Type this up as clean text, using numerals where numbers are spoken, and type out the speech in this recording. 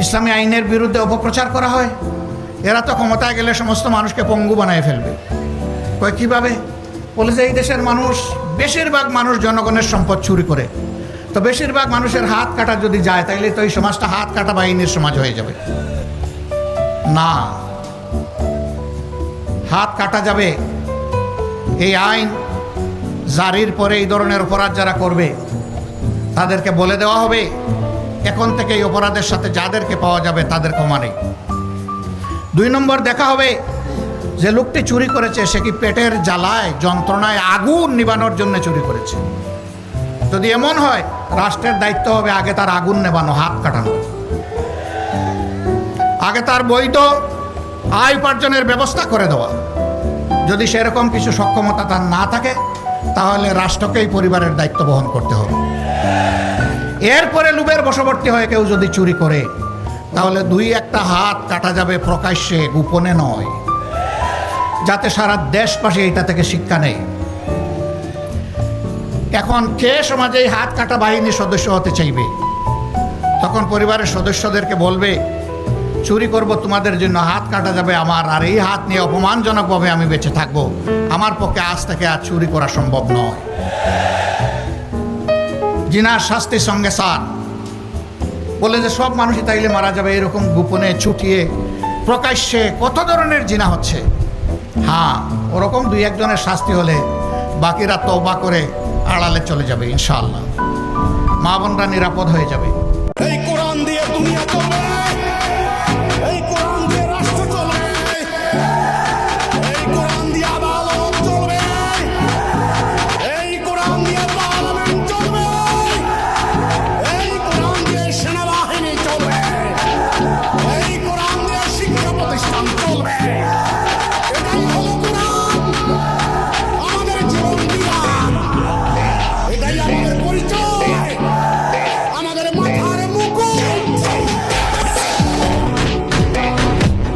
ইসলামী আইনের বিরুদ্ধে অপপ্রচার করা হয়। এরা তো ক্ষমতায় গেলে সমস্ত মানুষকে পঙ্গু বানায় ফেলবে। কয় কীভাবে? বলে যে এই দেশের মানুষ, বেশিরভাগ মানুষ জনগণের সম্পদ চুরি করে, তো বেশিরভাগ মানুষের হাত কাটা যদি যায় তাইলে তো এই সমাজটা হাত কাটা বাহিনীর সমাজ হয়ে যাবে। না, হাত কাটা যাবে। এই আইন জারির পরে এই ধরনের অপরাধ যারা করবে তাদেরকে বলে দেওয়া হবে এখন থেকে এই অপরাধের সাথে যাদেরকে পাওয়া যাবে তাদের ক্ষমা নেই। 2 নম্বর দেখা হবে যে লোকটি চুরি করেছে সে কি পেটের জ্বালায় যন্ত্রণায় আগুন নিবানোর জন্য চুরি করেছে। যদি এমন হয় রাষ্ট্রের দায়িত্ব হবে আগে তার আগুন নেবানো, হাত কাটানো, আগে তার বৈধ আয় উপার্জনের ব্যবস্থা করে দেওয়া। যদি সেরকম কিছু সক্ষমতা তার না থাকে তাহলে রাষ্ট্রকেই পরিবারের দায়িত্ব বহন করতে হবে। এরপরে লোভের বশবর্তী হয়ে কেউ যদি চুরি করে তাহলে 2-1টা হাত কাটা যাবে প্রকাশ্যে, গোপনে নয়, যাতে সারা দেশবাসী এটা থেকে শিক্ষা নেয়। এখন কে সমাজে এই হাত কাটা বাহিনীর সদস্য হতে চাইবে? তখন পরিবারের সদস্যদেরকে বলবে চুরি করব তোমাদের জন্য, হাত কাটা যাবে আমার, আর এই হাত নিয়ে অপমানজনকভাবে আমি বেঁচে থাকবো। আমার পক্ষে আজ থেকে আর চুরি করা সম্ভব নয়। জিনার শাস্তির সঙ্গে সার। বলে যে সব মানুষই তাইলে মারা যাবে, এরকম গোপনে ছুটিয়ে প্রকাশ্যে কত ধরনের জিনা হচ্ছে। হ্যাঁ, ওরকম 2-1 জনের শাস্তি হলে বাকিরা তওবা করে আড়ালে চলে যাবে ইনশাআল্লাহ। মা বোনরা নিরাপদ হয়ে যাবে।